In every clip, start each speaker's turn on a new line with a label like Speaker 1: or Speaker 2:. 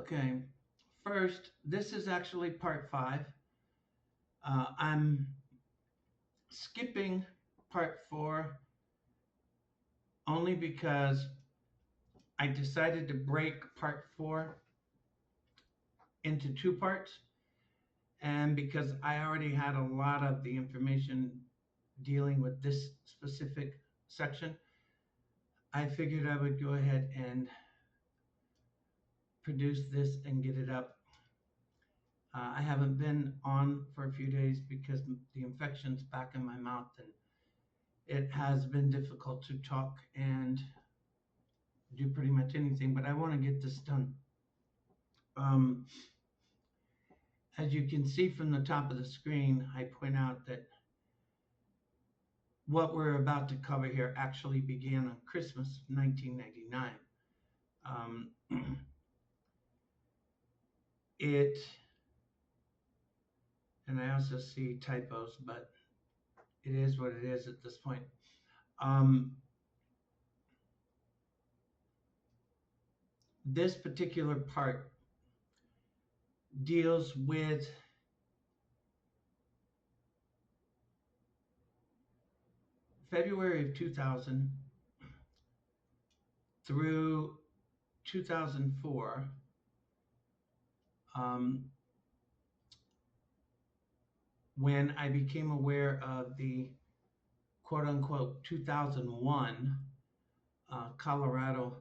Speaker 1: Okay, first, this is actually part five. I'm skipping part four only because I decided to break part four into two parts, and because I already had a lot of the information dealing with this specific section, I figured I would go ahead and produce this and get it up. I haven't been on for a few days because the infection's back in my mouth, and it has been difficult to talk and do pretty much anything, but I want to get this done. Um, as you can see from the top of the screen, I point out that what we're about to cover here actually began on Christmas 1999. Um, it, and I also see typos, but it is what it is at this point. Um, this particular part deals with February of 2000 through 2004, um, when I became aware of the quote unquote 2001 Colorado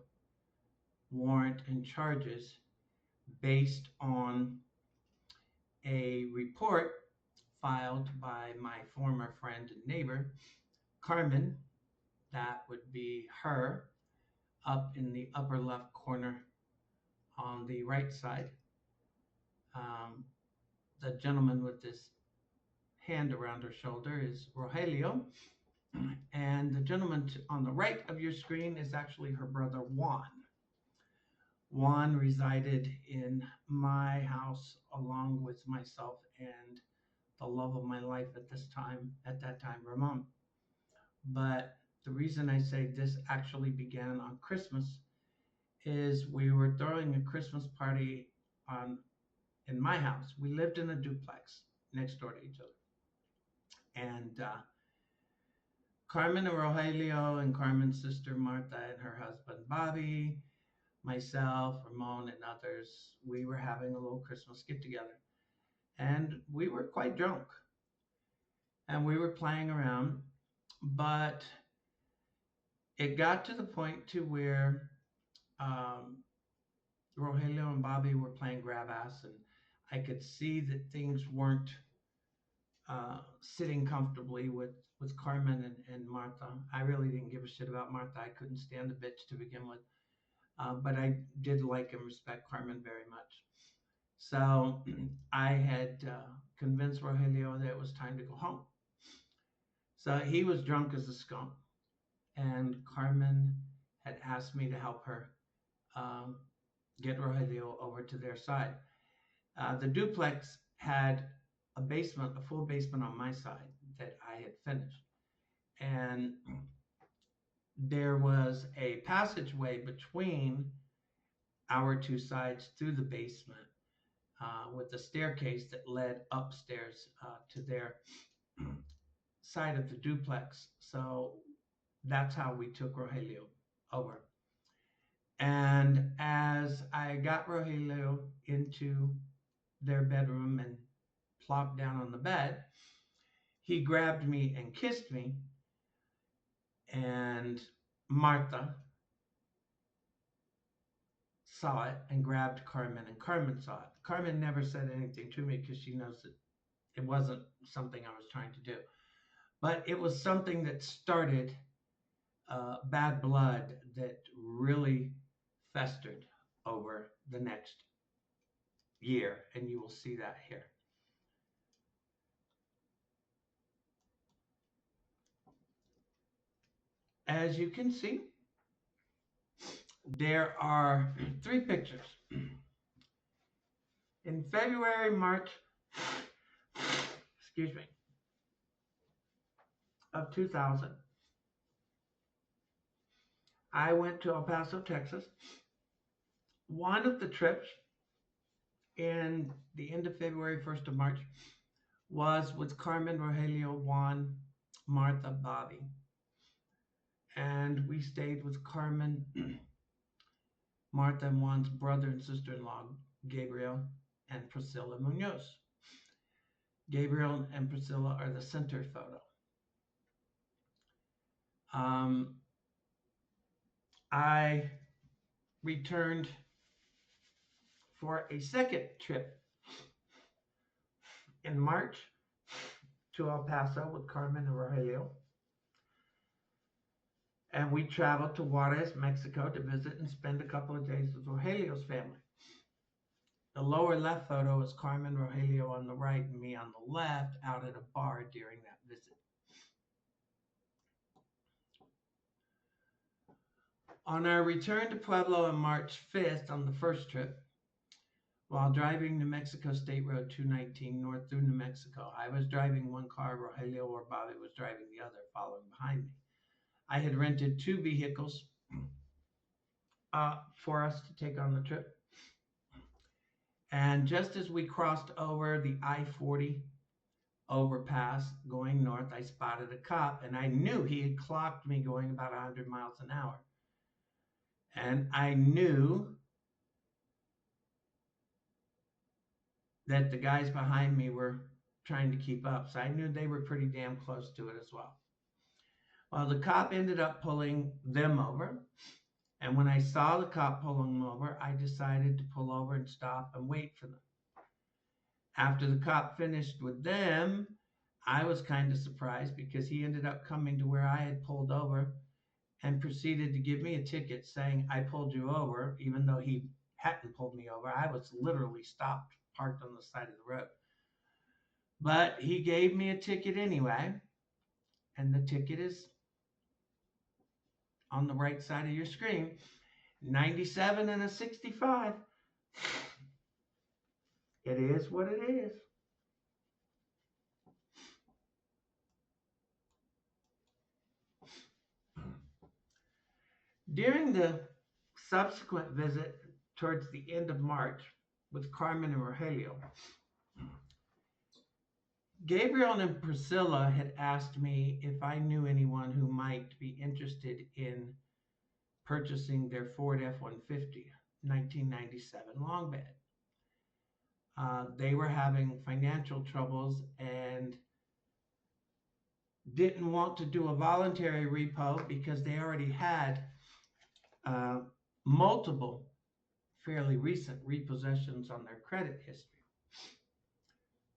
Speaker 1: warrant and charges based on a report filed by my former friend and neighbor, Carmen. That would be her up in the upper left corner on the right side. Um, the gentleman with this hand around her shoulder is Rogelio. And the gentleman on the right of your screen is actually her brother Juan. Juan resided in my house along with myself and the love of my life at that time, Ramon. But the reason I say this actually began on Christmas is we were throwing a Christmas party on in my house. We lived in a duplex next door to each other. And Carmen and Rogelio and Carmen's sister Martha and her husband Bobby, myself, Ramon, and others, we were having a little Christmas get together. And we were quite drunk. And we were playing around. But it got to the point to where um, Rogelio and Bobby were playing grab ass, and I could see that things weren't sitting comfortably with Carmen and Martha. I really didn't give a shit about Martha. I couldn't stand the bitch to begin with. But I did like and respect Carmen very much. So I had convinced Rogelio that it was time to go home. So he was drunk as a skunk, and Carmen had asked me to help her um, get Rogelio over to their side. The duplex had a basement, a full basement on my side that I had finished. And there was a passageway between our two sides through the basement with a staircase that led upstairs to their side of the duplex. So that's how we took Rogelio over. And as I got Rogelio into their bedroom and plopped down on the bed, he grabbed me and kissed me. And Martha saw it and grabbed Carmen, and Carmen saw it. Carmen never said anything to me because she knows that it wasn't something I was trying to do. But it was something that started bad blood that really festered over the next year, and you will see that here. As you can see, there are three pictures. In February, March, excuse me, of 2000, I went to El Paso, Texas. One of the trips in the end of February, 1st of March, was with Carmen, Rogelio, Juan, Martha, Bobby. And we stayed with Carmen, Martha, and Juan's brother and sister in law, Gabriel and Priscilla Munoz. Gabriel and Priscilla are the center photo. Um, I returned for a second trip in March to El Paso with Carmen and Rogelio. And we traveled to Juarez, Mexico to visit and spend a couple of days with Rogelio's family. The lower left photo is Carmen, Rogelio on the right, and me on the left out at a bar during that visit. On our return to Pueblo on March 5th on the first trip, while driving New Mexico State Road 219 north through New Mexico, I was driving one car, Rogelio or Bobby was driving the other, following behind me. I had rented two vehicles for us to take on the trip. And just as we crossed over the I-40 overpass going north, I spotted a cop, and I knew he had clocked me going about 100 miles an hour. And I knew that the guys behind me were trying to keep up, so I knew they were pretty damn close to it as well. Well, the cop ended up pulling them over, and when I saw the cop pulling them over, I decided to pull over and stop and wait for them. After the cop finished with them, I was kind of surprised because he ended up coming to where I had pulled over and proceeded to give me a ticket saying, "I pulled you over," even though he hadn't pulled me over. I was literally stopped, parked on the side of the road. But he gave me a ticket anyway, and the ticket is on the right side of your screen. 97 and a 65. It is what it is. During the subsequent visit towards the end of March with Carmen and Rogelio, Gabriel and Priscilla had asked me if I knew anyone who might be interested in purchasing their Ford F-150 1997 long bed. They were having financial troubles and didn't want to do a voluntary repo because they already had multiple fairly recent repossessions on their credit history.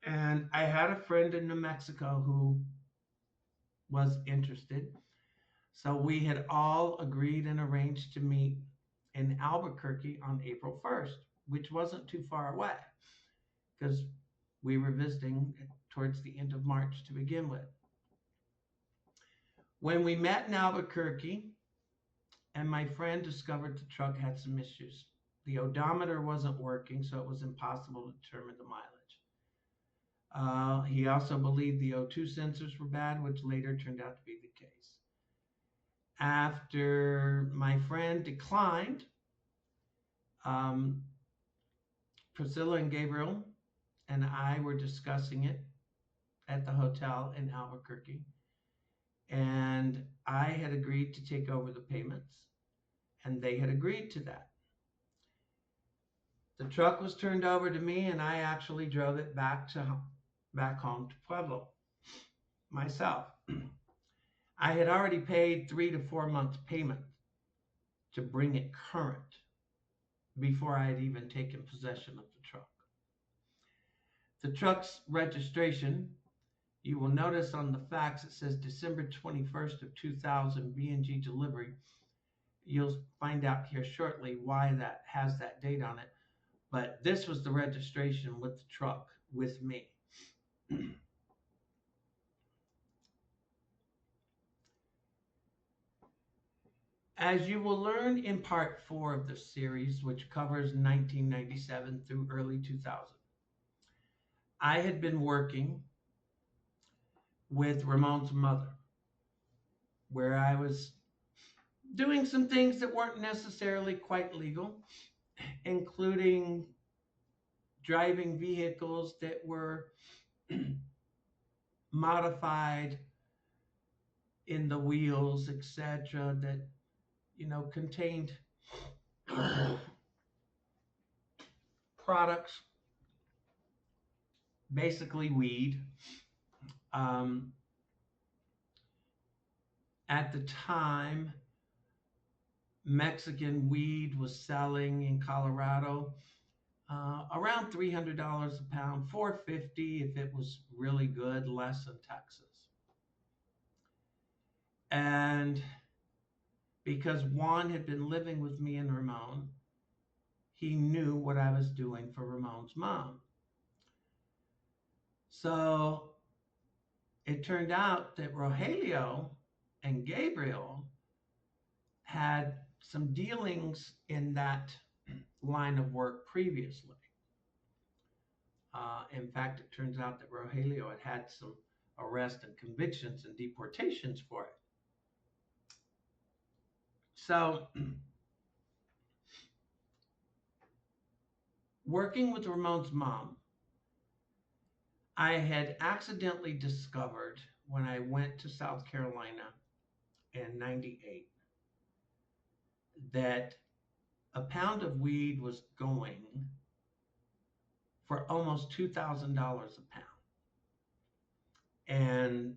Speaker 1: And I had a friend in New Mexico who was interested. So we had all agreed and arranged to meet in Albuquerque on April 1st, which wasn't too far away because we were visiting towards the end of March to begin with. When we met in Albuquerque, and my friend discovered the truck had some issues. The odometer wasn't working, so it was impossible to determine the mileage. He also believed the O2 sensors were bad, which later turned out to be the case. After my friend declined, Priscilla and Gabriel and I were discussing it at the hotel in Albuquerque, and I had agreed to take over the payments, and they had agreed to that. The truck was turned over to me, and I actually drove it back home to Pueblo myself. I had already paid 3 to 4 months payment to bring it current before I had even taken possession of the truck. The truck's registration, you will notice on the fax it says December 21st of 2000 B&G delivery. You'll find out here shortly why that has that date on it. But this was the registration with the truck with me. As you will learn in part 4 of this series, which covers 1997 through early 2000, I had been working with Ramon's mother, where I was doing some things that weren't necessarily quite legal, including driving vehicles that were modified in the wheels, etc., that contained products, basically weed. Um, at the time, Mexican weed was selling in Colorado around $300 a pound, $450 if it was really good, less in Texas. And because Juan had been living with me and Ramon, he knew what I was doing for Ramon's mom. So it turned out that Rogelio and Gabriel had some dealings in that line of work previously. In fact, it turns out that Rogelio had some arrests and convictions and deportations for it. So, working with Ramon's mom, I had accidentally discovered when I went to South Carolina in '98 that a pound of weed was going for almost $2,000 a pound. And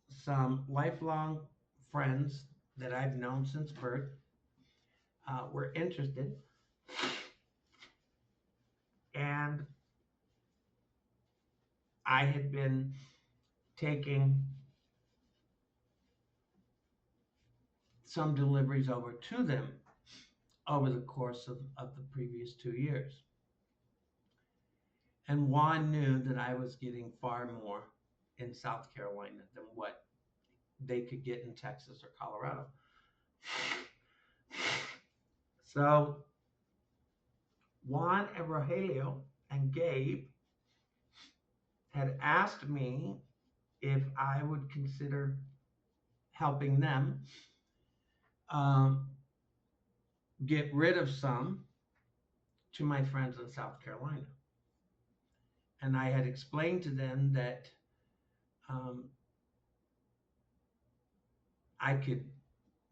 Speaker 1: some lifelong friends that I've known since birth were interested. And I had been taking some deliveries over to them over the course of the previous 2 years. And Juan knew that I was getting far more in South Carolina than what they could get in Texas or Colorado. So Juan and Rogelio and Gabe had asked me if I would consider helping them get rid of some to my friends in South Carolina. And I had explained to them that I could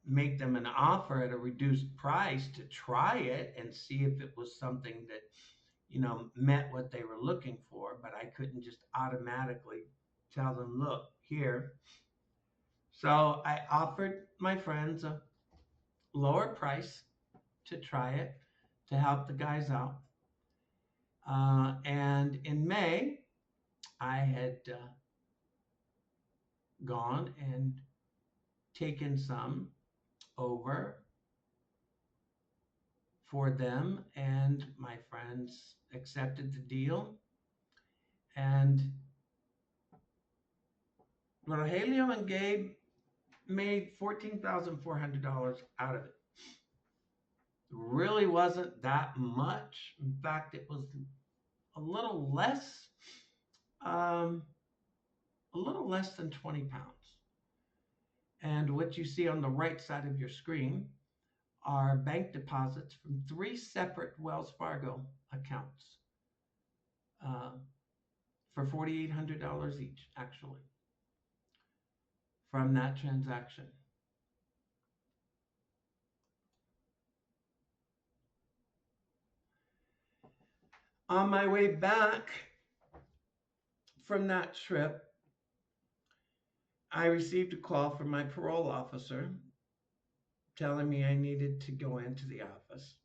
Speaker 1: make them an offer at a reduced price to try it and see if it was something that met what they were looking for, but I couldn't just automatically tell them, look, here. So I offered my friends a lower price to try it, to help the guys out. And in May, I had gone and taken some over for them, and my friends accepted the deal. And Rogelio and Gabe made $14,400 out of it. Really wasn't that much. In fact, it was a little less than 20 pounds. And what you see on the right side of your screen are bank deposits from 3 separate Wells Fargo accounts for $4,800 each, actually, from that transaction. On my way back from that trip, I received a call from my parole officer telling me I needed to go into the office.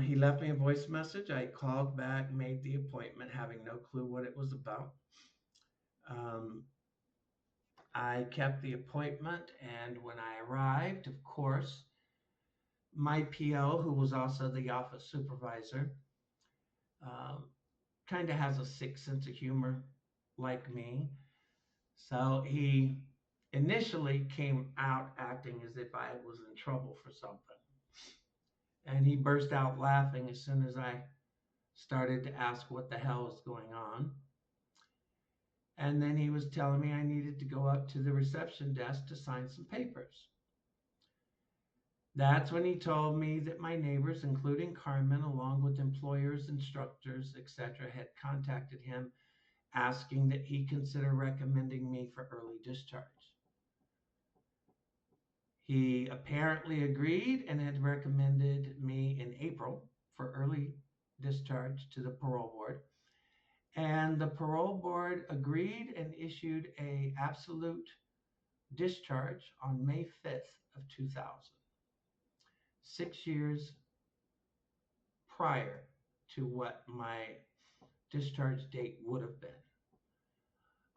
Speaker 1: He left me a voice message. I called back, made the appointment, having no clue what it was about. I kept the appointment, and when I arrived, of course, my PO, who was also the office supervisor, kind of has a sick sense of humor like me. So he initially came out acting as if I was in trouble for something. And he burst out laughing as soon as I started to ask what the hell was going on. And then he was telling me I needed to go up to the reception desk to sign some papers. That's when he told me that my neighbors, including Carmen, along with employers, instructors, etc., had contacted him asking that he consider recommending me for early discharge. He apparently agreed and had recommended me in April for early discharge to the parole board. And the parole board agreed and issued a absolute discharge on May 5th of 2000, 6 years prior to what my discharge date would have been.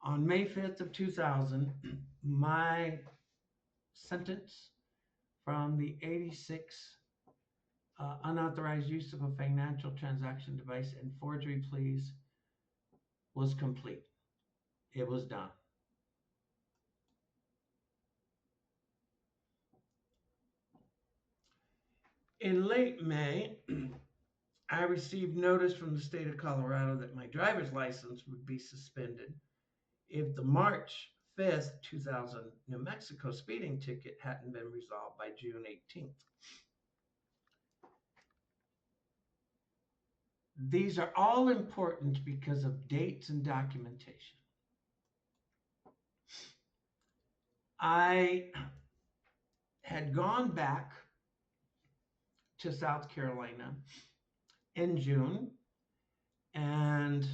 Speaker 1: On May 5th of 2000, my sentence from the 86 unauthorized use of a financial transaction device and forgery pleas was complete. It was done. In late May, I received notice from the state of Colorado that my driver's license would be suspended if the March 5th, 2000 New Mexico speeding ticket hadn't been resolved by June 18th. These are all important because of dates and documentation. I had gone back to South Carolina in June, and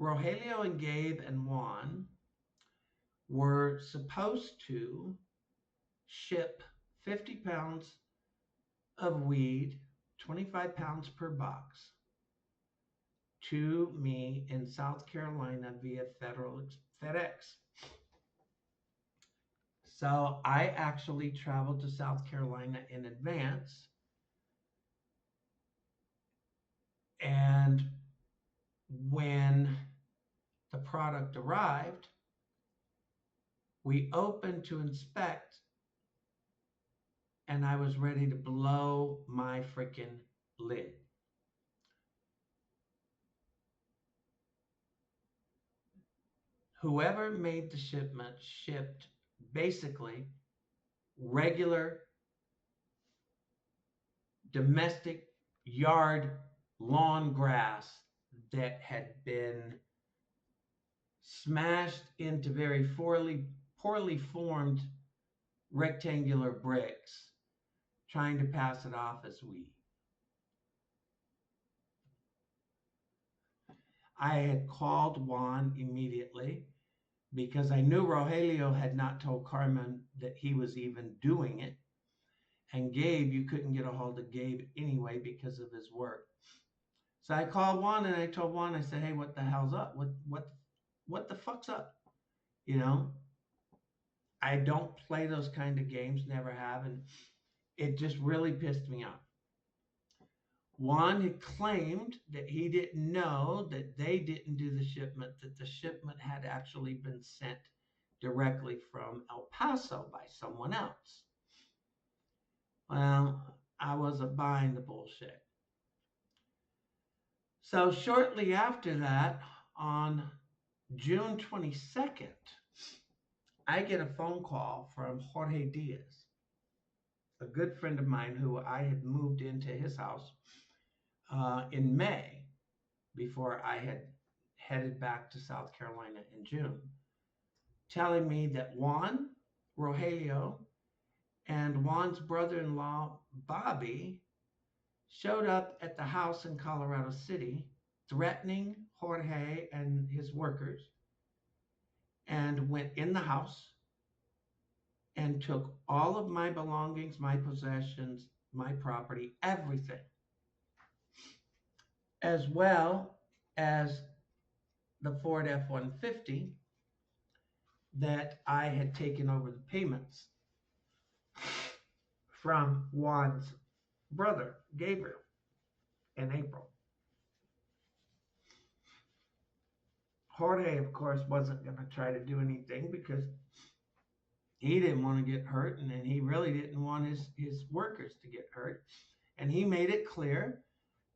Speaker 1: Rogelio and Gabe and Juan were supposed to ship 50 pounds of weed, 25 pounds per box, to me in South Carolina via FedEx. So I actually traveled to South Carolina in advance, and when the product arrived, we opened to inspect, and I was ready to blow my freaking lid. Whoever made the shipment shipped basically regular domestic yard lawn grass that had been smashed into very poorly formed rectangular bricks, trying to pass it off as weed. I had called Juan immediately because I knew Rogelio had not told Carmen that he was even doing it. And Gabe, you couldn't get a hold of Gabe anyway because of his work. So I called Juan and I told Juan, I said, hey, what the hell's up? What the fuck's up? You know, I don't play those kind of games, never have, and it just really pissed me off. Juan had claimed that he didn't know that they didn't do the shipment, that the shipment had actually been sent directly from El Paso by someone else. Well, I wasn't buying the bullshit. So shortly after that, on June 22nd, I get a phone call from Jorge Diaz, a good friend of mine who I had moved into his house in May before I had headed back to South Carolina in June, telling me that Juan, Rogelio, and Juan's brother-in-law, Bobby, showed up at the house in Colorado City, threatening Jorge and his workers, and went in the house and took all of my belongings, my possessions, my property, everything, as well as the Ford F-150 that I had taken over the payments from Juan's brother, Gabriel, in April. Jorge, of course, wasn't going to try to do anything because he didn't want to get hurt, and he really didn't want his workers to get hurt. And he made it clear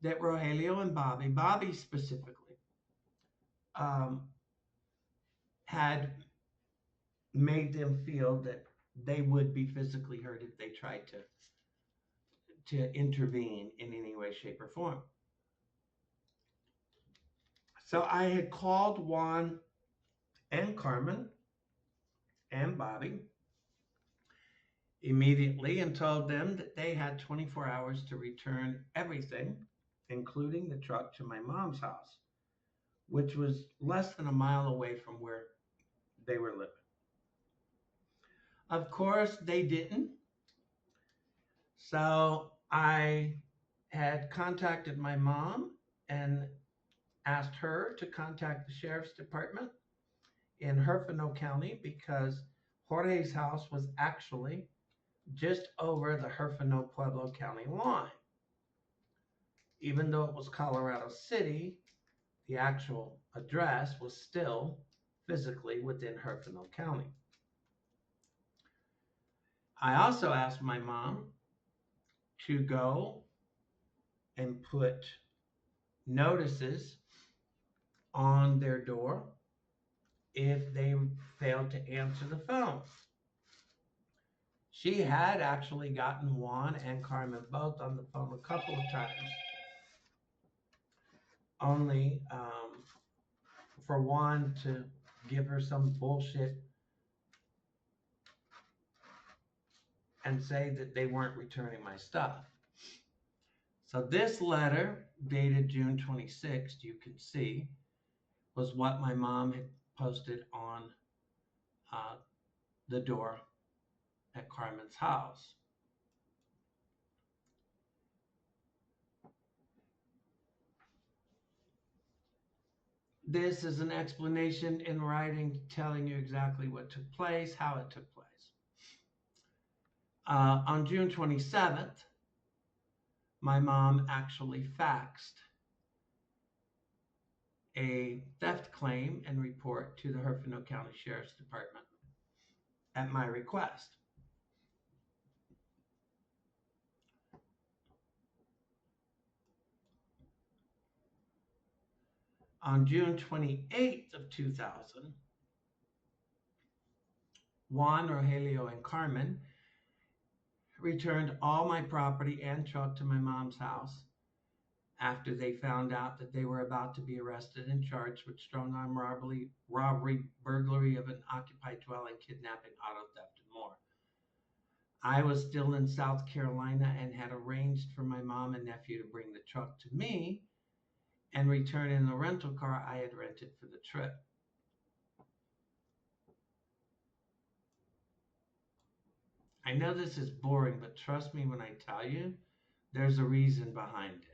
Speaker 1: that Rogelio and Bobby specifically, had made them feel that they would be physically hurt if they tried to intervene in any way, shape, or form. So I had called Juan and Carmen and Bobby immediately and told them that they had 24 hours to return everything, including the truck, to my mom's house, which was less than a mile away from where they were living. Of course, they didn't. So I had contacted my mom and asked her to contact the sheriff's department in Herfino County because Jorge's house was actually just over the Herfino Pueblo County line. Even though it was Colorado City, the actual address was still physically within Herfino County. I also asked my mom to go and put notices on their door if they failed to answer the phone. She had actually gotten Juan and Carmen both on the phone a couple of times, only for Juan to give her some bullshit and say that they weren't returning my stuff. So this letter, dated June 26th, you can see, was what my mom had posted on the door at Carmen's house. This is an explanation in writing telling you exactly what took place, how it took place. On June 27th, my mom actually faxed a theft claim and report to the Herfino County Sheriff's Department at my request. On June 28th of 2000, Juan, Rogelio, and Carmen returned all my property and truck to my mom's house after they found out that they were about to be arrested and charged with strong-arm robbery, burglary of an occupied dwelling, kidnapping, auto theft, and more. I was still in South Carolina and had arranged for my mom and nephew to bring the truck to me and return in the rental car I had rented for the trip. I know this is boring, but trust me when I tell you, there's a reason behind it.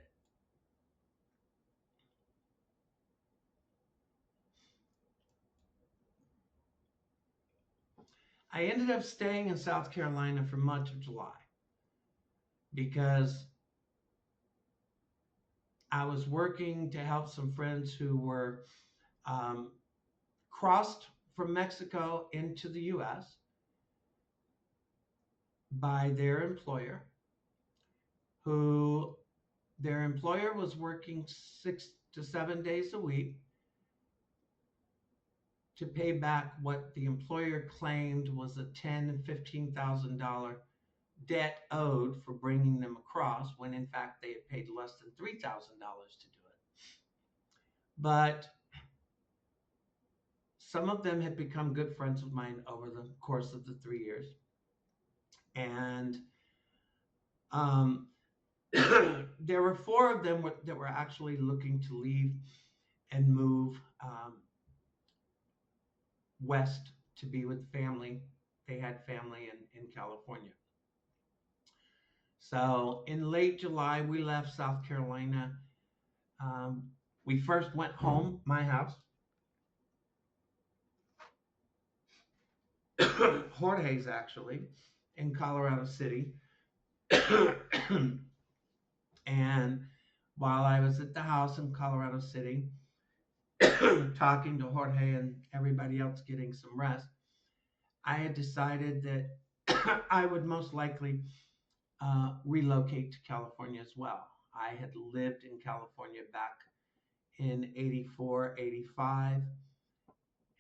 Speaker 1: I ended up staying in South Carolina for much of July because I was working to help some friends who were crossed from Mexico into the U.S. by their employer, who their employer was working 6 to 7 days a week to pay back what the employer claimed was a $10,000 and $15,000 debt owed for bringing them across, when in fact they had paid less than $3,000 to do it. But some of them had become good friends of mine over the course of the 3 years. And there were 4 of them that were actually looking to leave and move west to be with family. They had family in California. So in late July, we left South Carolina. We first went home, my house, Jorge's actually, in Colorado City. And while I was at the house in Colorado City, talking to Jorge and everybody else getting some rest, I had decided that I would most likely relocate to California as well. I had lived in California back in 84, 85,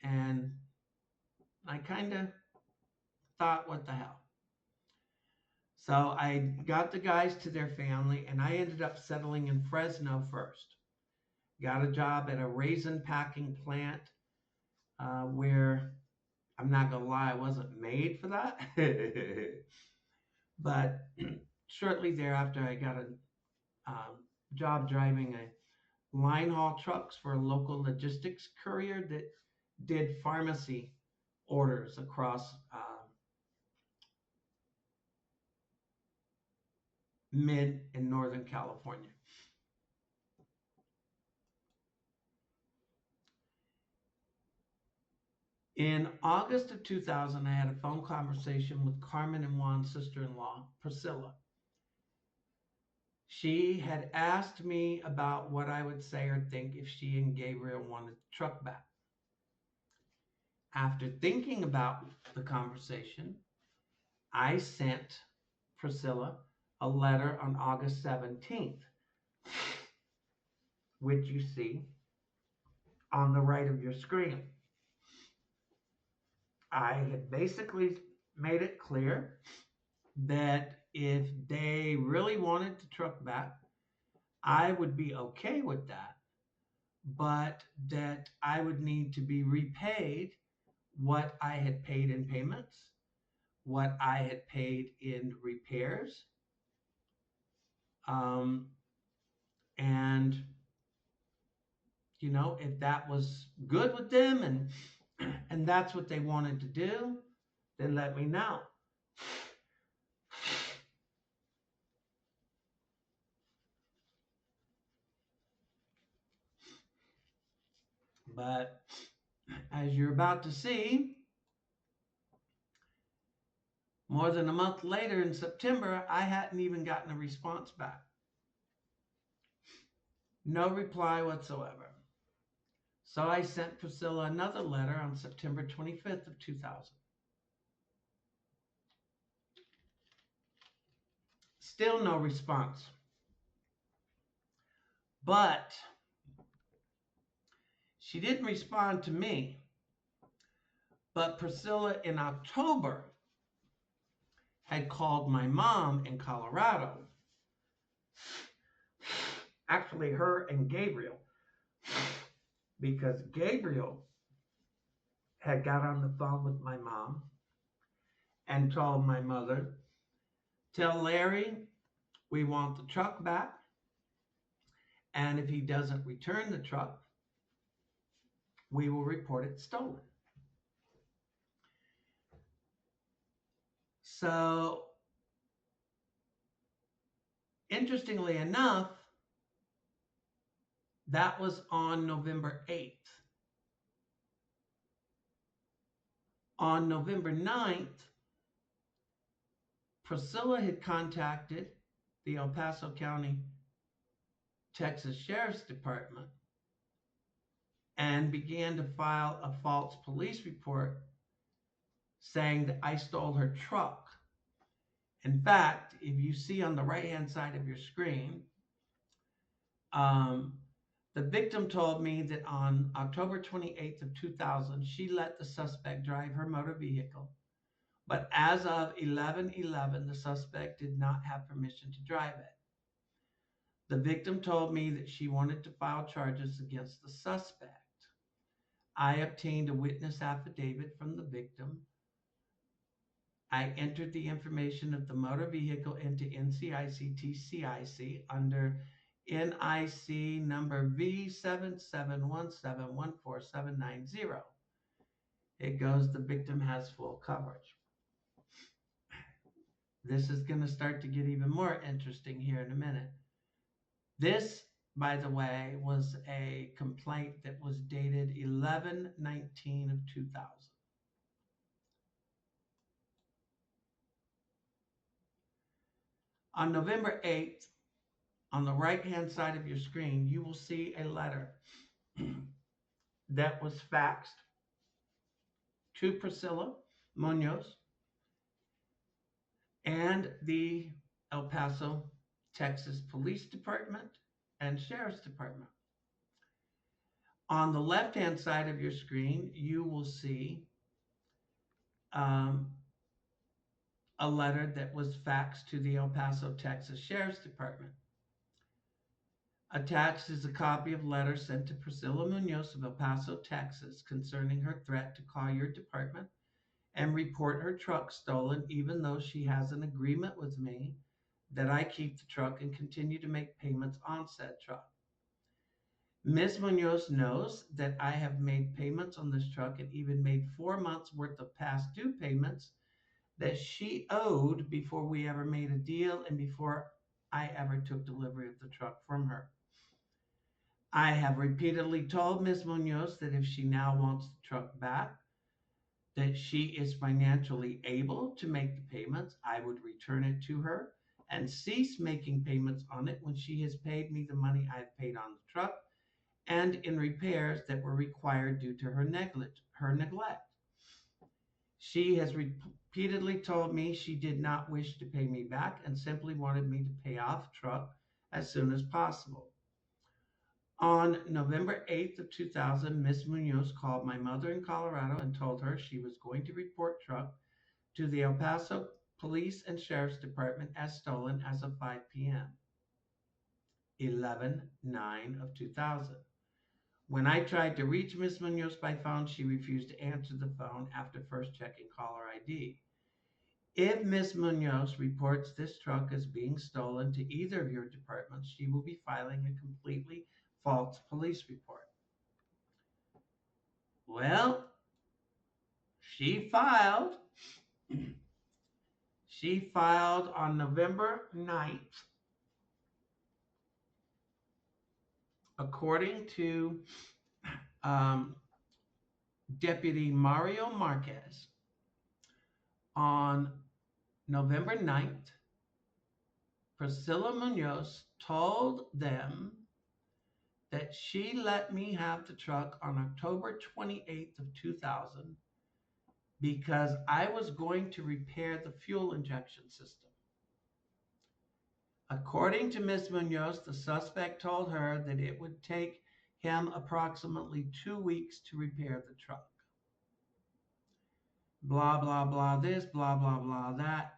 Speaker 1: and I kind of thought, what the hell? So I got the guys to their family, and I ended up settling in Fresno first. Got a job at a raisin packing plant where I'm not going to lie, I wasn't made for that. But shortly thereafter, I got a job driving a line haul trucks for a local logistics courier that did pharmacy orders across mid and northern California. In August of 2000, I had a phone conversation with Carmen and Juan's sister-in-law, Priscilla. She had asked me about what I would say or think if she and Gabriel wanted the truck back. After thinking about the conversation, I sent Priscilla a letter on August 17th, which you see on the right of your screen. I had basically made it clear that if they really wanted the truck back, I would be okay with that, but that I would need to be repaid what I had paid in payments, what I had paid in repairs, um, and if that was good with them and that's what they wanted to do, then let me know. But as you're about to see, more than a month later in September, I hadn't even gotten a response back. No reply whatsoever. So I sent Priscilla another letter on September 25th of 2000. Still no response. But she didn't respond to me. But Priscilla in October had called my mom in Colorado. Actually, her and Gabriel. Because Gabriel had got on the phone with my mom and told my mother, "Tell Larry we want the truck back. And if he doesn't return the truck, we will report it stolen." So, interestingly enough, that was on November 8th. On November 9th, Priscilla had contacted the El Paso County, Texas Sheriff's Department and began to file a false police report saying that I stole her truck. In fact, if you see on the right-hand side of your screen, the victim told me that on October 28th of 2000, she let the suspect drive her motor vehicle. But as of 11/11, the suspect did not have permission to drive it. The victim told me that she wanted to file charges against the suspect. I obtained a witness affidavit from the victim. I entered the information of the motor vehicle into NCIC TCIC under NIC number V771714790. It goes, the victim has full coverage. This is going to start to get even more interesting here in a minute. This, by the way, was a complaint that was dated 11/19 of 2000. On November 8th, on the right-hand side of your screen, you will see a letter that was faxed to Priscilla Munoz and the El Paso, Texas Police Department and Sheriff's Department. On the left-hand side of your screen, you will see a letter that was faxed to the El Paso, Texas Sheriff's Department. Attached is a copy of letter sent to Priscilla Munoz of El Paso, Texas, concerning her threat to call your department and report her truck stolen, even though she has an agreement with me that I keep the truck and continue to make payments on said truck. Ms. Munoz knows that I have made payments on this truck and even made 4 months worth of past due payments that she owed before we ever made a deal and before I ever took delivery of the truck from her. I have repeatedly told Ms. Munoz that if she now wants the truck back, that she is financially able to make the payments, I would return it to her and cease making payments on it when she has paid me the money I've paid on the truck and in repairs that were required due to her neglect. She has repeatedly told me she did not wish to pay me back and simply wanted me to pay off the truck as soon as possible. On November 8th of 2000, Ms. Munoz called my mother in Colorado and told her she was going to report truck to the El Paso Police and Sheriff's Department as stolen as of 5 p.m. 11/9 of 2000. When I tried to reach Ms. Munoz by phone, she refused to answer the phone after first checking caller ID. If Ms. Munoz reports this truck as being stolen to either of your departments, she will be filing a completely false police report. Well, she filed. She filed on November 9th, according to Deputy Mario Marquez. On November 9th, Priscilla Munoz told them that she let me have the truck on October 28th of 2000 because I was going to repair the fuel injection system. According to Ms. Munoz, the suspect told her that it would take him approximately 2 weeks to repair the truck. Blah, blah, blah this, blah, blah, blah that.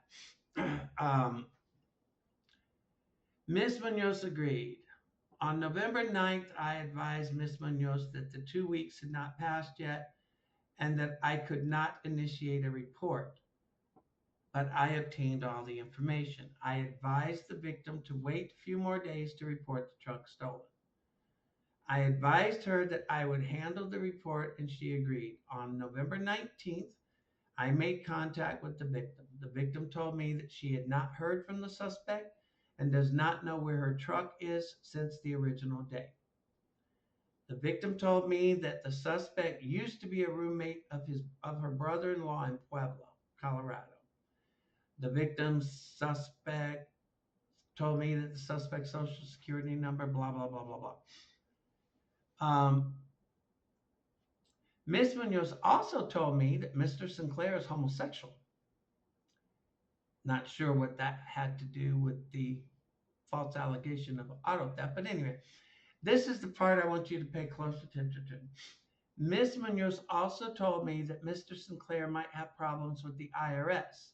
Speaker 1: Ms. Munoz agreed. On November 9th, I advised Ms. Munoz that the 2 weeks had not passed yet and that I could not initiate a report. But I obtained all the information. I advised the victim to wait a few more days to report the truck stolen. I advised her that I would handle the report and she agreed. On November 19th, I made contact with the victim. The victim told me that she had not heard from the suspect and does not know where her truck is since the original day. The victim told me that the suspect used to be a roommate of her brother-in-law in Pueblo, Colorado. The victim's suspect told me that the suspect's social security number, blah, blah, blah, blah, blah. Ms. Munoz also told me that Mr. Sinclair is homosexual. Not sure what that had to do with the false allegation of auto theft, but anyway, this is the part I want you to pay close attention to. Ms. Munoz also told me that Mr. Sinclair might have problems with the IRS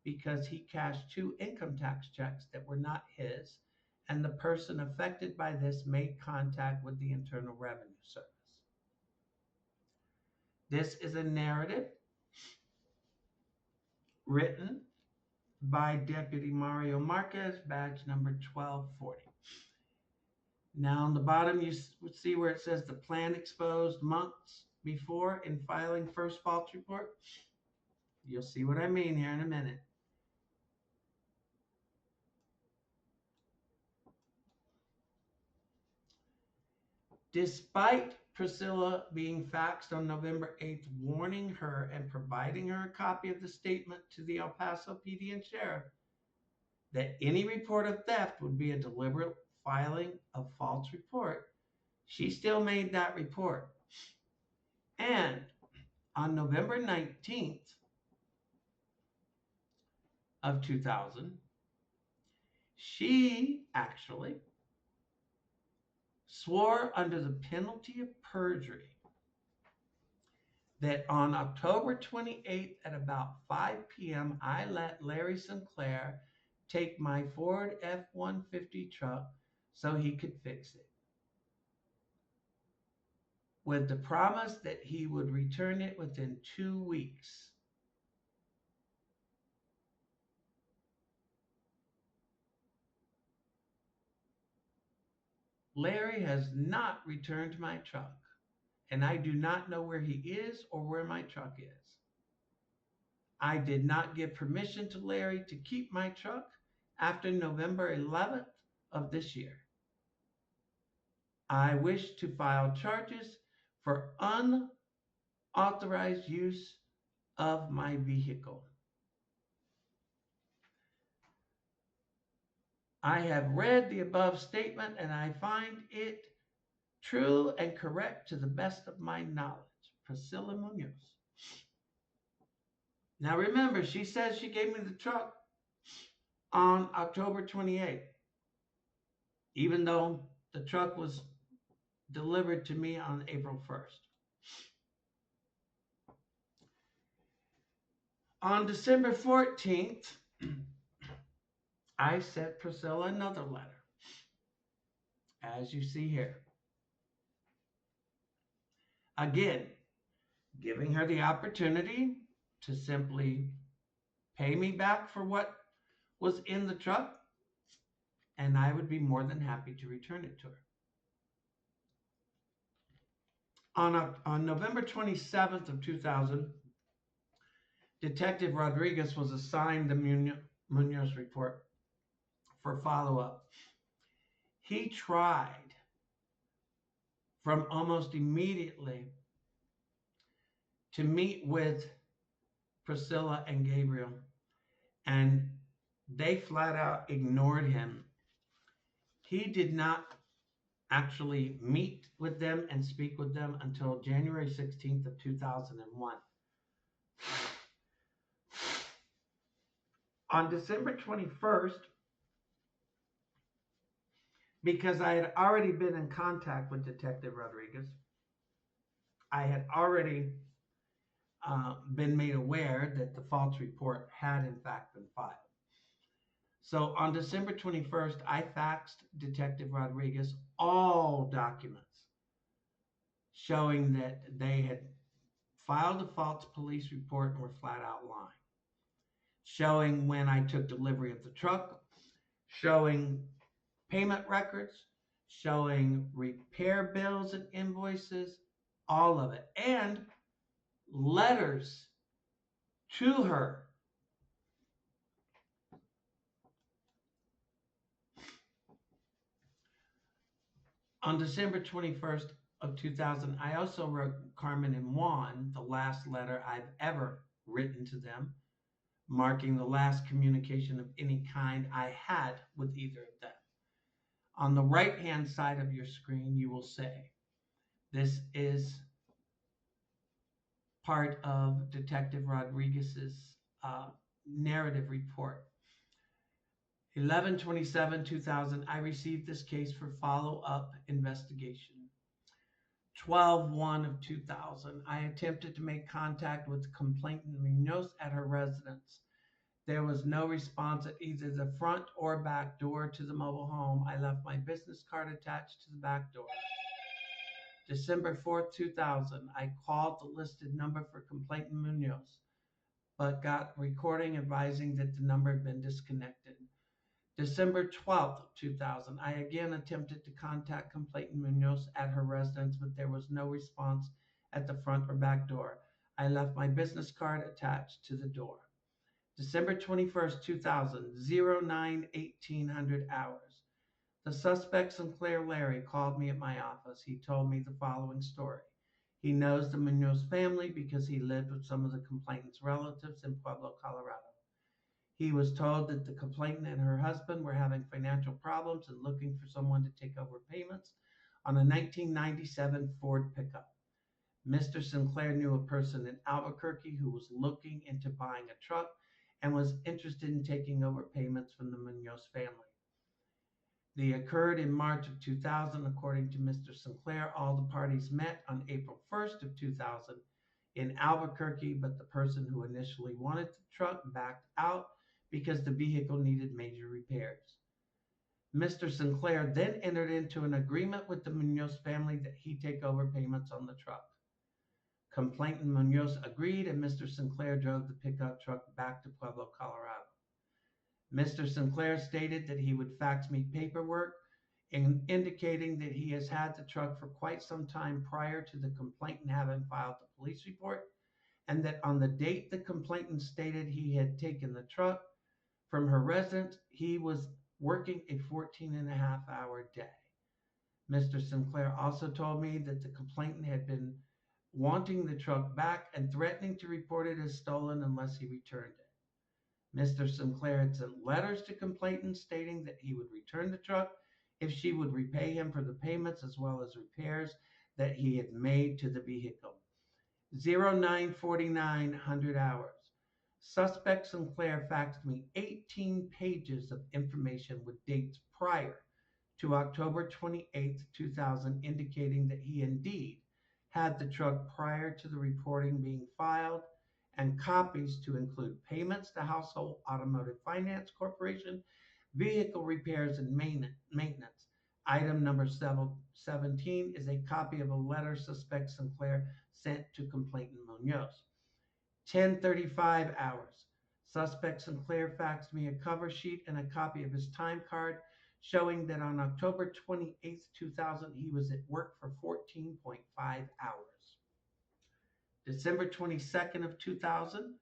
Speaker 1: because he cashed 2 income tax checks that were not his, and the person affected by this made contact with the Internal Revenue Service. This is a narrative written by Deputy Mario Marquez, badge number 1240. Now on the bottom you see where it says the plan exposed months before in filing first false report. You'll see what I mean here in a minute. Despite Priscilla being faxed on November 8th, warning her and providing her a copy of the statement to the El Paso PD and Sheriff that any report of theft would be a deliberate filing of false report, she still made that report. And on November 19th of 2000, she actually swore under the penalty of perjury that on October 28th at about 5 p.m., I let Larry Sinclair take my Ford F-150 truck so he could fix it, with the promise that he would return it within 2 weeks. Larry has not returned my truck, and I do not know where he is or where my truck is. I did not give permission to Larry to keep my truck after November 11th of this year. I wish to file charges for unauthorized use of my vehicle. I have read the above statement and I find it true and correct to the best of my knowledge. Priscilla Munoz. Now remember, she says she gave me the truck on October 28th, even though the truck was delivered to me on April 1st. On December 14th, I sent Priscilla another letter, as you see here. Again, giving her the opportunity to simply pay me back for what was in the truck, and I would be more than happy to return it to her. On November 27th of 2000, Detective Rodriguez was assigned the Munoz report for follow-up. He tried from almost immediately to meet with Priscilla and Gabriel, and they flat out ignored him. He did not actually meet with them and speak with them until January 16th of 2001. On December 21st, because I had already been in contact with Detective Rodriguez, I had already been made aware that the false report had in fact been filed. So on December 21st, I faxed Detective Rodriguez all documents showing that they had filed a false police report and were flat out lying. Showing when I took delivery of the truck, showing payment records, showing repair bills and invoices, all of it, and letters to her. On December 21st of 2000, I also wrote Carmen and Juan the last letter I've ever written to them, marking the last communication of any kind I had with either of them. On the right-hand side of your screen, you will say, this is part of Detective Rodriguez's narrative report. 11/27/2000, I received this case for follow-up investigation. 12/1/2000, I attempted to make contact with complainant Munoz at her residence. There was no response at either the front or back door to the mobile home. I left my business card attached to the back door. December 4th, 2000, I called the listed number for complainant Munoz, but got recording advising that the number had been disconnected. December 12th, 2000, I again attempted to contact complainant Munoz at her residence, but there was no response at the front or back door. I left my business card attached to the door. December 21st, 2000, 09/1800 hours. The suspect, Sinclair Larry, called me at my office. He told me the following story. He knows the Munoz family because he lived with some of the complainant's relatives in Pueblo, Colorado. He was told that the complainant and her husband were having financial problems and looking for someone to take over payments on a 1997 Ford pickup. Mr. Sinclair knew a person in Albuquerque who was looking into buying a truck and was interested in taking over payments from the Munoz family. They occurred in March of 2000. According to Mr. Sinclair, all the parties met on April 1st of 2000. in Albuquerque, but the person who initially wanted the truck backed out because the vehicle needed major repairs. Mr. Sinclair then entered into an agreement with the Munoz family that he take over payments on the truck. Complainant Munoz agreed, and Mr. Sinclair drove the pickup truck back to Pueblo, Colorado. Mr. Sinclair stated that he would fax me paperwork indicating that he has had the truck for quite some time prior to the complainant having filed the police report, and that on the date the complainant stated he had taken the truck from her residence, he was working a 14-and-a-half-hour day. Mr. Sinclair also told me that the complainant had been wanting the truck back and threatening to report it as stolen unless he returned it. Mr. Sinclair had sent letters to complainant stating that he would return the truck if she would repay him for the payments as well as repairs that he had made to the vehicle. 094900 hours. Suspect Sinclair faxed me 18 pages of information with dates prior to October 28, 2000, indicating that he indeed had the truck prior to the reporting being filed, and copies to include payments to Household Automotive Finance Corporation, vehicle repairs and maintenance. Item number 17 is a copy of a letter suspect Sinclair sent to complainant Munoz. 10:35 hours. Suspect Sinclair faxed me a cover sheet and a copy of his time card showing that on October 28, 2000, he was at work for 14.5 hours. December 22nd of 2000,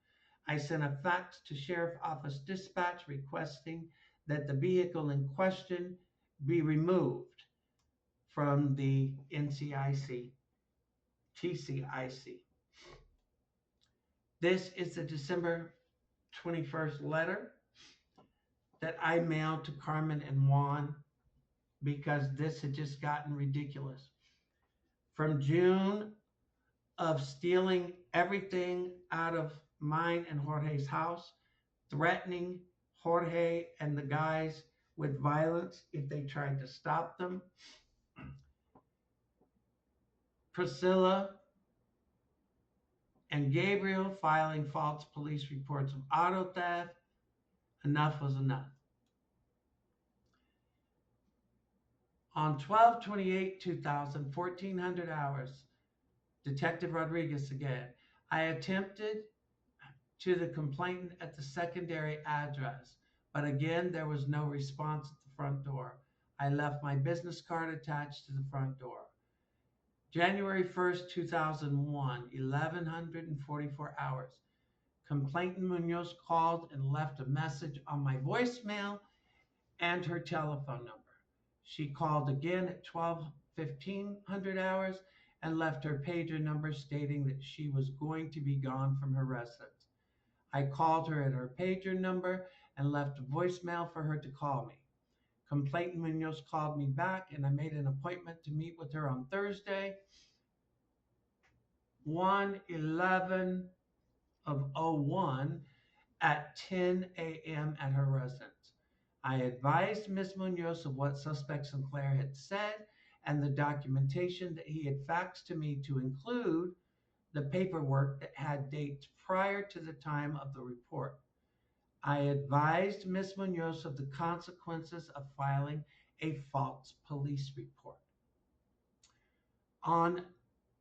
Speaker 1: I sent a fax to Sheriff Office Dispatch requesting that the vehicle in question be removed from the NCIC, TCIC. This is the December 21st letter that I mailed to Carmen and Juan because this had just gotten ridiculous. From June of stealing everything out of mine and Jorge's house, threatening Jorge and the guys with violence if they tried to stop them, Priscilla and Gabriel filing false police reports of auto theft. Enough was enough. On 12/28/2000, 1400 hours, Detective Rodriguez again. I attempted to the complainant at the secondary address, but again, there was no response at the front door. I left my business card attached to the front door. January 1st, 2001, 1144 hours. Complainant Munoz called and left a message on my voicemail and her telephone number. She called again at 12:15 hours and left her pager number stating that she was going to be gone from her residence. I called her at her pager number and left a voicemail for her to call me. Complainant Munoz called me back and I made an appointment to meet with her on Thursday, 1/11/01 at 10 a.m. at her residence. I advised Ms. Munoz of what suspect Sinclair had said and the documentation that he had faxed to me to include the paperwork that had dates prior to the time of the report. I advised Ms. Munoz of the consequences of filing a false police report. On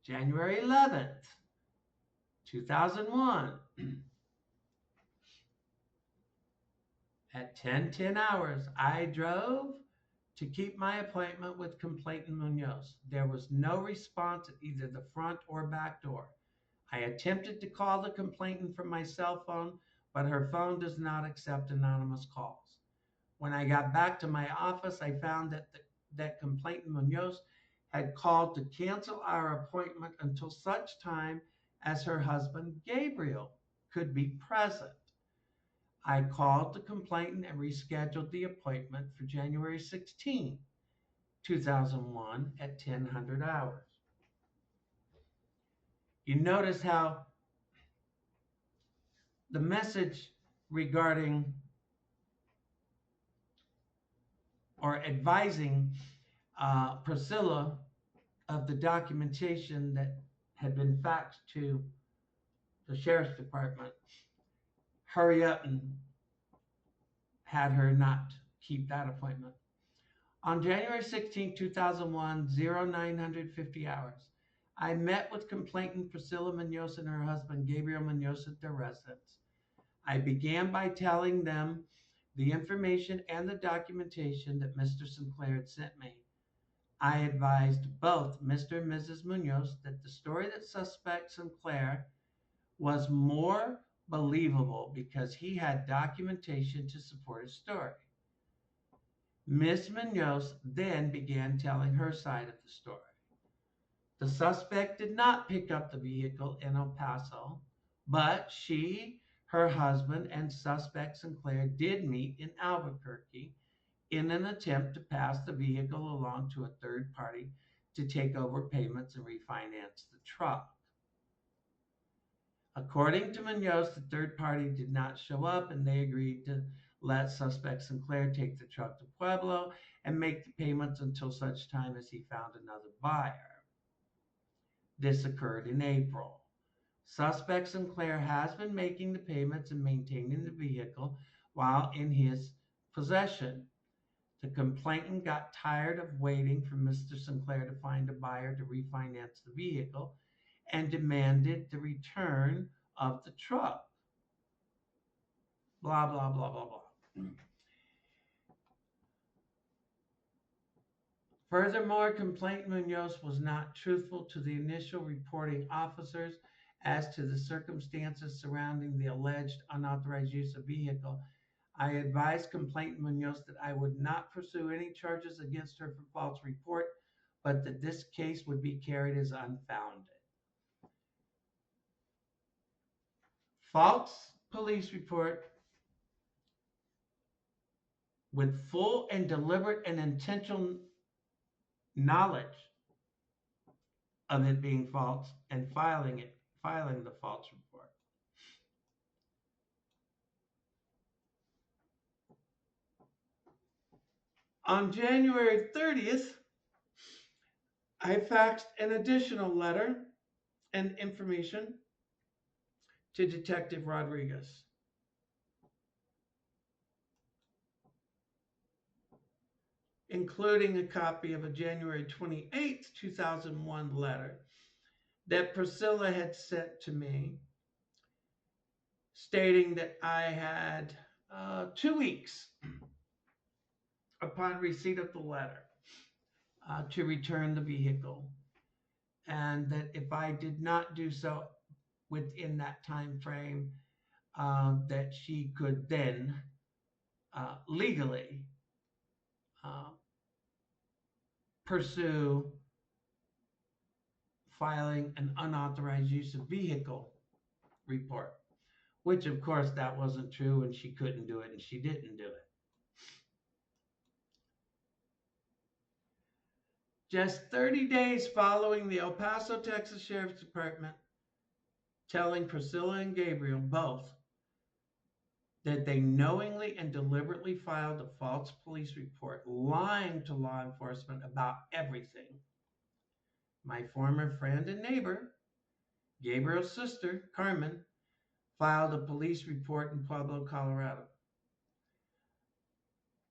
Speaker 1: January 11th, 2001, at 10:10 hours, I drove to keep my appointment with complainant Munoz. There was no response at either the front or back door. I attempted to call the complainant from my cell phone, but her phone does not accept anonymous calls. When I got back to my office, I found that complainant Munoz had called to cancel our appointment until such time as her husband Gabriel could be present. I called the complainant and rescheduled the appointment for January 16, 2001 at 10:00 hours. You notice how the message regarding or advising Priscilla of the documentation that had been faxed to the sheriff's department, hurry up and had her not keep that appointment. On January 16, 2001, 0950 hours, I met with complainant Priscilla Munoz and her husband Gabriel Munoz at their residence. I began by telling them the information and the documentation that Mr. Sinclair had sent me. I advised both Mr. and Mrs. Munoz that the story that suspect Sinclair was more believable because he had documentation to support his story. Miss Munoz then began telling her side of the story. The suspect did not pick up the vehicle in El Paso, but she, her husband, and suspect Sinclair did meet in Albuquerque in an attempt to pass the vehicle along to a third party to take over payments and refinance the truck. According to Munoz, the third party did not show up and they agreed to let suspect Sinclair take the truck to Pueblo and make the payments until such time as he found another buyer. This occurred in April. Suspect Sinclair has been making the payments and maintaining the vehicle while in his possession. The complainant got tired of waiting for Mr. Sinclair to find a buyer to refinance the vehicle and demanded the return of the truck. Blah, blah, blah, blah, blah. Furthermore, complainant Munoz was not truthful to the initial reporting officers as to the circumstances surrounding the alleged unauthorized use of vehicle. I advised complainant Munoz that I would not pursue any charges against her for false report, but that this case would be carried as unfounded. False police report with full and deliberate and intentional knowledge of it being false and filing the false report. On January 30th, I faxed an additional letter and information to Detective Rodriguez. Including a copy of a January 28th, 2001 letter that Priscilla had sent to me, stating that I had 2 weeks upon receipt of the letter to return the vehicle, and that if I did not do so within that time frame, that she could then legally pursue filing an unauthorized use of vehicle report, which of course that wasn't true and she couldn't do it and she didn't do it. Just 30 days following the El Paso, Texas Sheriff's Department telling Priscilla and Gabriel both that they knowingly and deliberately filed a false police report, lying to law enforcement about everything, my former friend and neighbor, Gabriel's sister, Carmen, filed a police report in Pueblo, Colorado.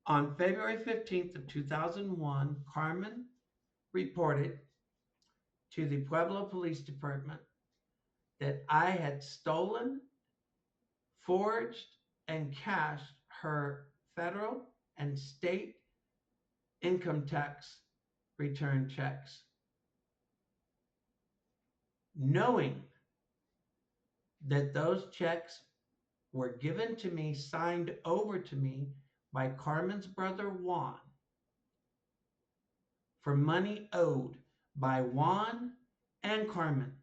Speaker 1: On February 15th of 2001, Carmen reported to the Pueblo Police Department that I had stolen, forged, and cashed her federal and state income tax return checks, knowing that those checks were given to me, signed over to me by Carmen's brother Juan for money owed by Juan and Carmen.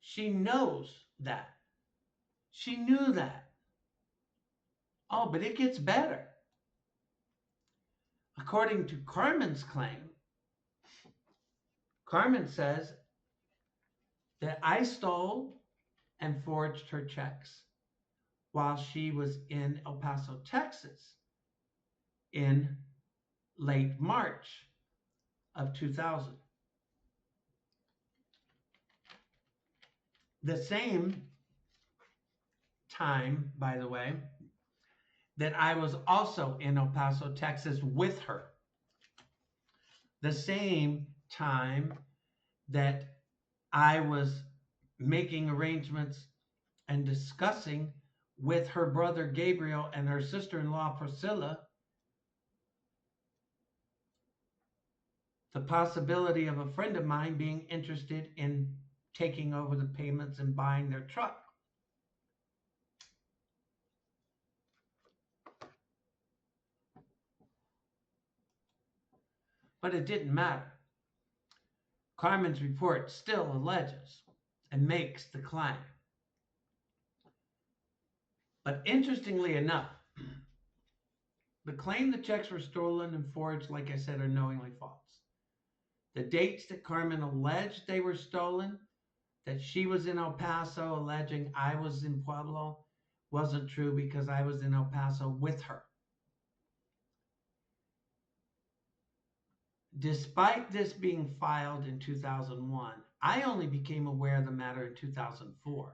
Speaker 1: She knows that. She knew that. Oh, but it gets better. According to Carmen's claim, Carmen says that I stole and forged her checks while she was in El Paso, Texas in late March of 2000. The same time, by the way, that I was also in El Paso, Texas with her. The same time that I was making arrangements and discussing with her brother Gabriel and her sister-in-law Priscilla the possibility of a friend of mine being interested in taking over the payments and buying their truck. But it didn't matter. Carmen's report still alleges and makes the claim. But interestingly enough, the claim the checks were stolen and forged, like I said, are knowingly false. The dates that Carmen alleged they were stolen, that she was in El Paso alleging I was in Pueblo, wasn't true because I was in El Paso with her. Despite this being filed in 2001, I only became aware of the matter in 2004.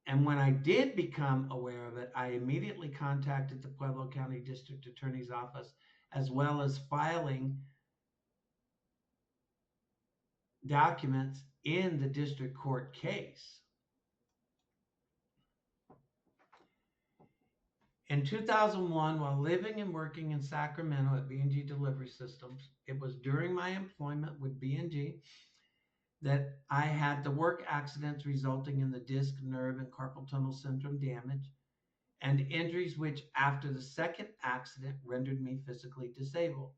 Speaker 1: And when I did become aware of it, I immediately contacted the Pueblo County District Attorney's Office, as well as filing documents in the district court case. In 2001, while living and working in Sacramento at B&G Delivery Systems, it was during my employment with B&G that I had the work accidents resulting in the disc, nerve, and carpal tunnel syndrome damage and injuries which, after the second accident, rendered me physically disabled.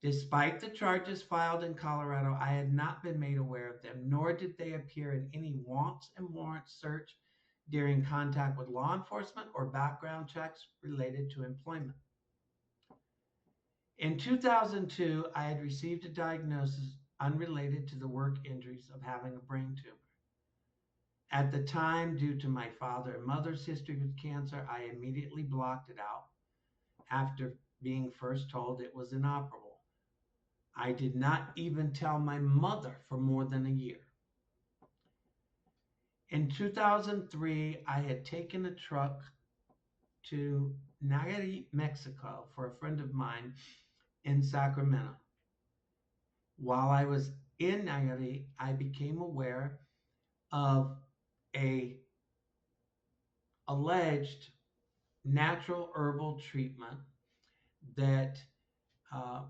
Speaker 1: Despite the charges filed in Colorado, I had not been made aware of them, nor did they appear in any wants and warrants search during contact with law enforcement or background checks related to employment. In 2002, I had received a diagnosis unrelated to the work injuries of having a brain tumor. At the time, due to my father and mother's history with cancer, I immediately blocked it out after being first told it was inoperable. I did not even tell my mother for more than a year. In 2003, I had taken a truck to Nayarit, Mexico for a friend of mine in Sacramento. While I was in Nayarit, I became aware of a alleged natural herbal treatment that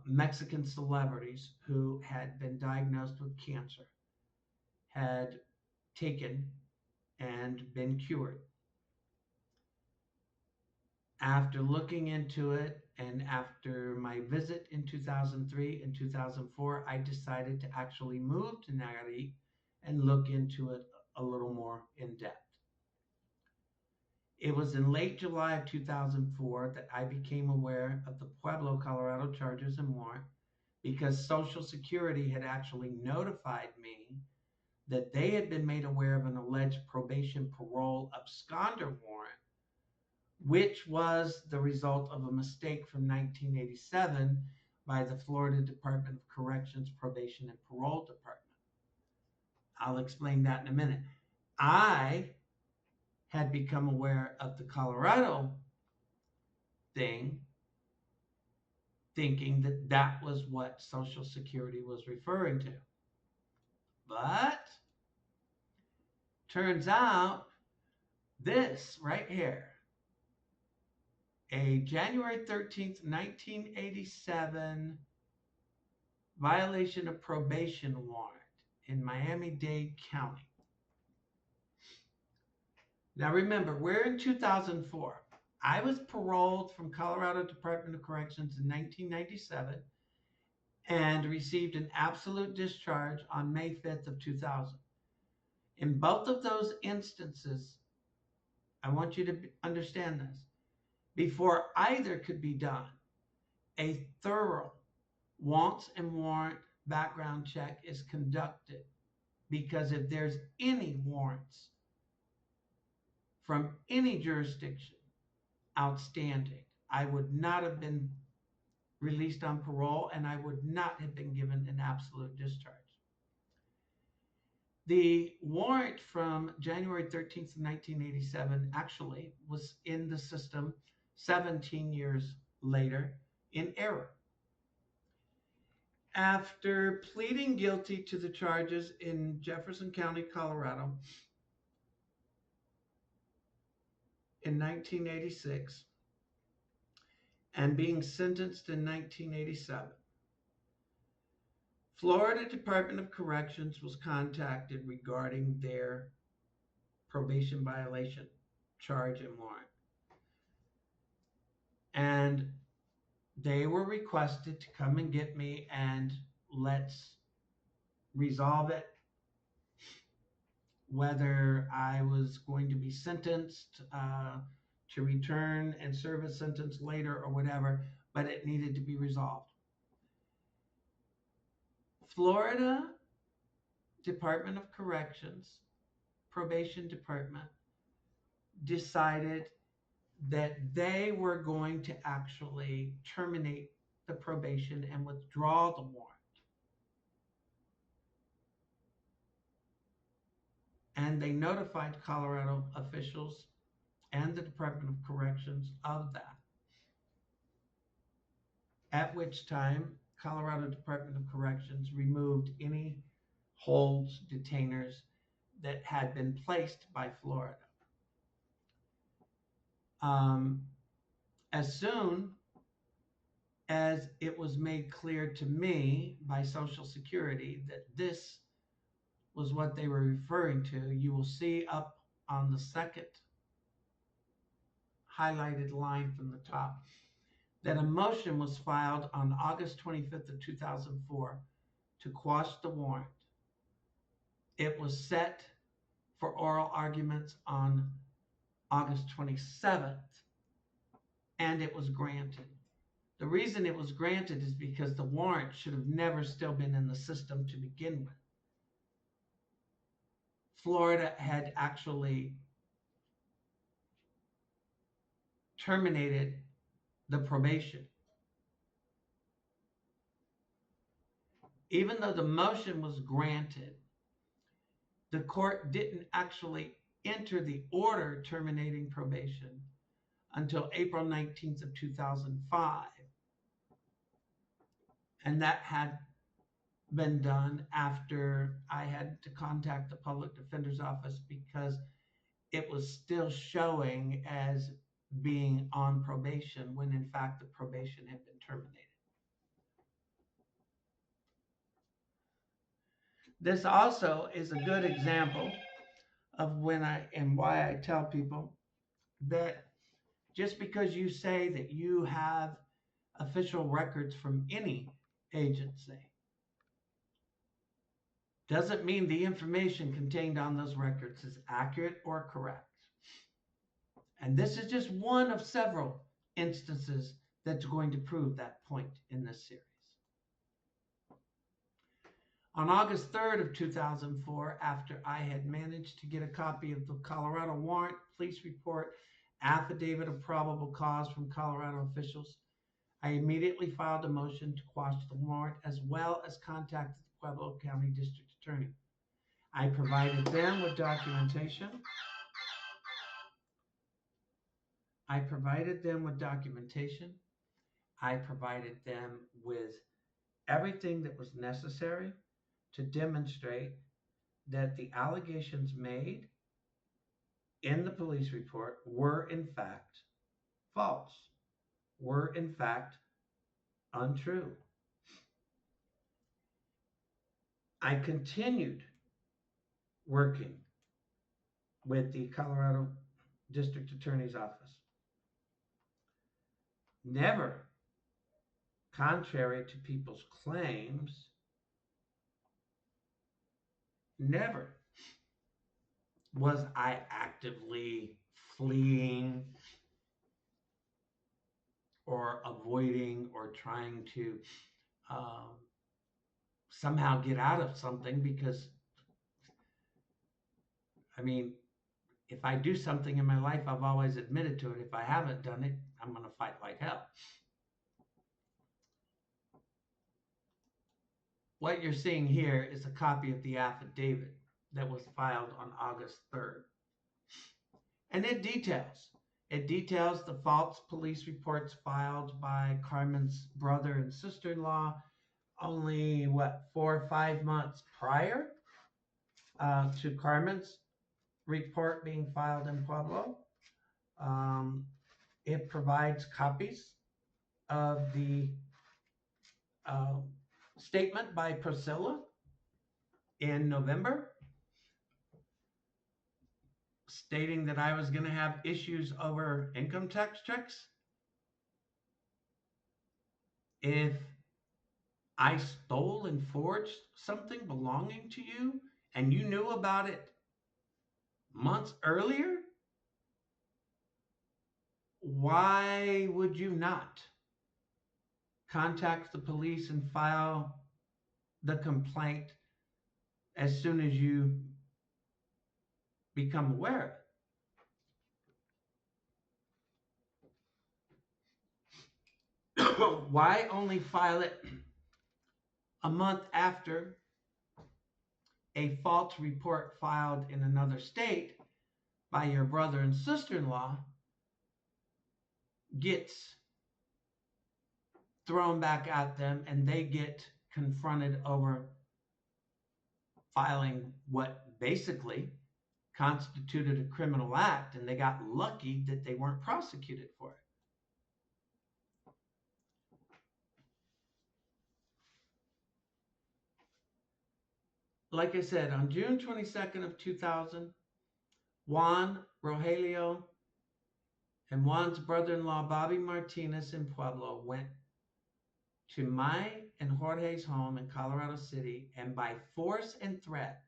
Speaker 1: Mexican celebrities who had been diagnosed with cancer had taken and been cured. After looking into it and after my visit in 2003 and 2004, I decided to actually move to Nayarit and look into it a little more in depth. It was in late July of 2004 that I became aware of the Pueblo, Colorado charges and warrant because Social Security had actually notified me that they had been made aware of an alleged probation parole absconder warrant, which was the result of a mistake from 1987 by the Florida Department of Corrections, Probation, and Parole Department. I'll explain that in a minute. I had become aware of the Colorado thing, thinking that that was what Social Security was referring to. But turns out this right here, a January 13th, 1987 violation of probation warrant in Miami-Dade County. Now remember, we're in 2004. I was paroled from Colorado Department of Corrections in 1997 and received an absolute discharge on May 5th of 2000. In both of those instances, I want you to understand this. Before either could be done, a thorough wants and warrant background check is conducted, because if there's any warrants from any jurisdiction outstanding, I would not have been released on parole and I would not have been given an absolute discharge. The warrant from January 13th, 1987 actually was in the system 17 years later in error. After pleading guilty to the charges in Jefferson County, Colorado in 1986 and being sentenced in 1987, Florida Department of Corrections was contacted regarding their probation violation charge and warrant. And they were requested to come and get me and let's resolve it, whether I was going to be sentenced to return and serve a sentence later or whatever, but it needed to be resolved. Florida Department of Corrections, Probation Department, decided that they were going to actually terminate the probation and withdraw the warrant. And they notified Colorado officials and the Department of Corrections of that. At which time, Colorado Department of Corrections removed any holds, detainers that had been placed by Florida. As soon as it was made clear to me by Social Security that this was what they were referring to, you will see up on the second highlighted line from the top that a motion was filed on August 25th of 2004 to quash the warrant. It was set for oral arguments on August 27th, and it was granted. The reason it was granted is because the warrant should have never still been in the system to begin with. Florida had actually terminated the probation. Even though the motion was granted, the court didn't actually enter the order terminating probation until April 19th of 2005. And that had been done after I had to contact the public defender's office because it was still showing as being on probation when in fact the probation had been terminated. This also is a good example of when and why I tell people that just because you say that you have official records from any agency doesn't mean the information contained on those records is accurate or correct. And this is just one of several instances that's going to prove that point in this series. On August 3rd of 2004, after I had managed to get a copy of the Colorado warrant, police report, affidavit of probable cause from Colorado officials, I immediately filed a motion to quash the warrant as well as contacted the Pueblo County District Attorney. I provided them with documentation. I provided them with everything that was necessary to demonstrate that the allegations made in the police report were in fact false, were in fact untrue. I continued working with the Colorado District Attorney's Office. Never, contrary to people's claims, never was I actively fleeing or avoiding or trying to somehow get out of something, because, I mean, if I do something in my life, I've always admitted to it. If I haven't done it, I'm going to fight like hell. What you're seeing here is a copy of the affidavit that was filed on August 3rd. And it details the false police reports filed by Carmen's brother and sister-in-law only, 4 or 5 months prior to Carmen's report being filed in Pueblo. Um, it provides copies of the uh, statement by Priscilla in November, stating that I was going to have issues over income tax checks if I stole and forged something belonging to you and you knew about it months earlier. Why would you not contact the police and file the complaint as soon as you become aware of it? Why only file it a month after a false report filed in another state by your brother and sister-in-law gets thrown back at them and they get confronted over filing what basically constituted a criminal act, and they got lucky that they weren't prosecuted for it? Like I said, on June 22nd of 2000, Juan Rogelio and Juan's brother-in-law Bobby Martinez in Pueblo went to my and Jorge's home in Colorado City and by force and threat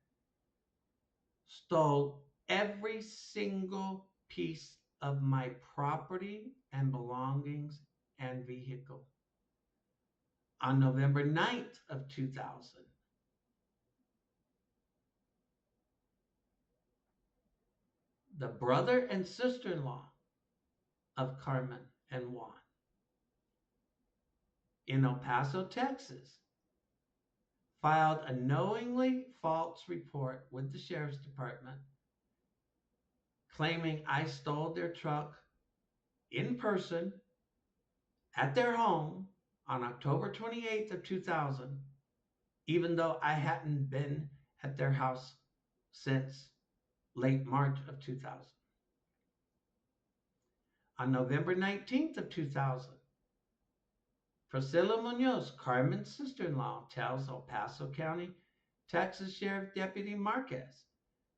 Speaker 1: stole every single piece of my property and belongings and vehicle. On November 9th of 2000, the brother and sister-in-law of Carmen and Juan in El Paso, Texas, filed a knowingly false report with the sheriff's department claiming I stole their truck in person at their home on October 28th of 2000, even though I hadn't been at their house since late March of 2000. On November 19th of 2000, Priscilla Munoz, Carmen's sister-in-law, tells El Paso County, Texas Sheriff Deputy Marquez,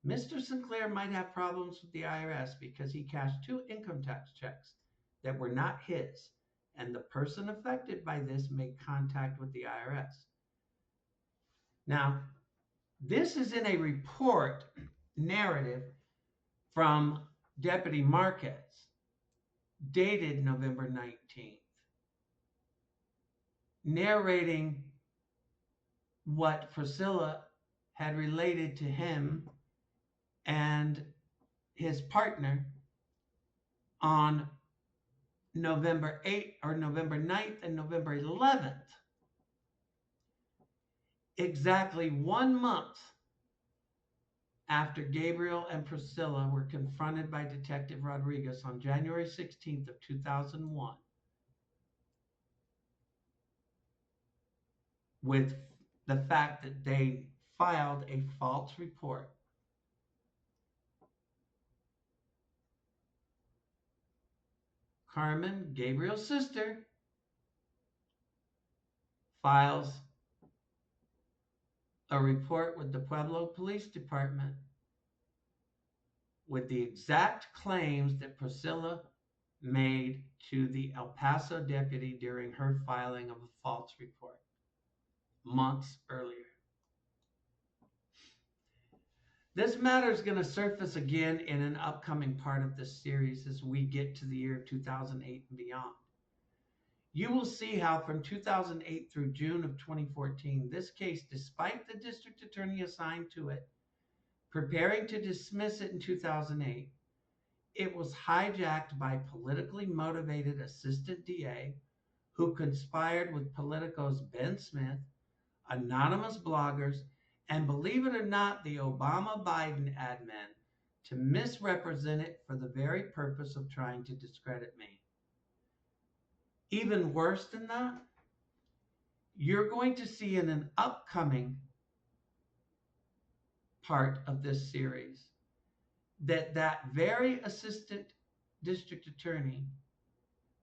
Speaker 1: Mr. Sinclair might have problems with the IRS because he cashed 2 income tax checks that were not his, and the person affected by this made contact with the IRS. Now, this is in a report narrative from Deputy Marquez, dated November 19th, narrating what Priscilla had related to him and his partner on November 8th or November 9th and November 11th, exactly 1 month after Gabriel and Priscilla were confronted by Detective Rodriguez on January 16th of 2001 with the fact that they filed a false report. Carmen, Gabriel's sister, files a report with the Pueblo Police Department with the exact claims that Priscilla made to the El Paso deputy during her filing of a false report months earlier. This matter is going to surface again in an upcoming part of this series as we get to the year 2008 and beyond. You will see how from 2008 through June of 2014, this case, despite the district attorney assigned to it, preparing to dismiss it in 2008, it was hijacked by politically motivated assistant DA who conspired with Politico's Ben Smith, anonymous bloggers, and believe it or not, the Obama Biden admin to misrepresent it for the very purpose of trying to discredit me. Even worse than that, you're going to see in an upcoming part of this series that very assistant district attorney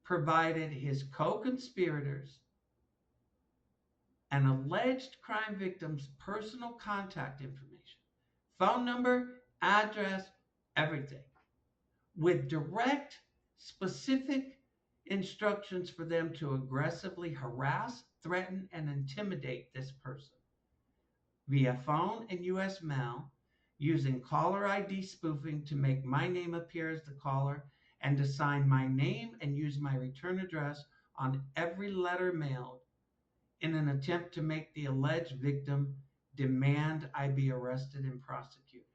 Speaker 1: provided his co-conspirators and alleged crime victims' personal contact information, phone number, address, everything, with direct, specific instructions for them to aggressively harass, threaten, and intimidate this person via phone and US mail, using caller ID spoofing to make my name appear as the caller and to sign my name and use my return address on every letter mailed in an attempt to make the alleged victim demand I be arrested and prosecuted.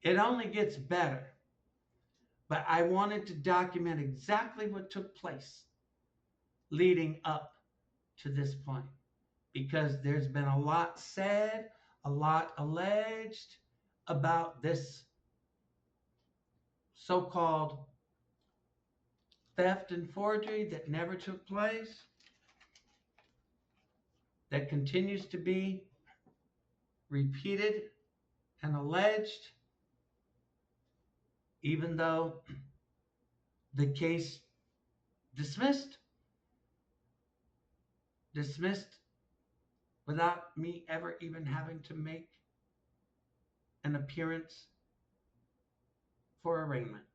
Speaker 1: It only gets better, but I wanted to document exactly what took place leading up to this point, because there's been a lot said, a lot alleged about this so-called theft and forgery that never took place, that continues to be repeated and alleged, even though the case dismissed without me ever even having to make an appearance for arraignment.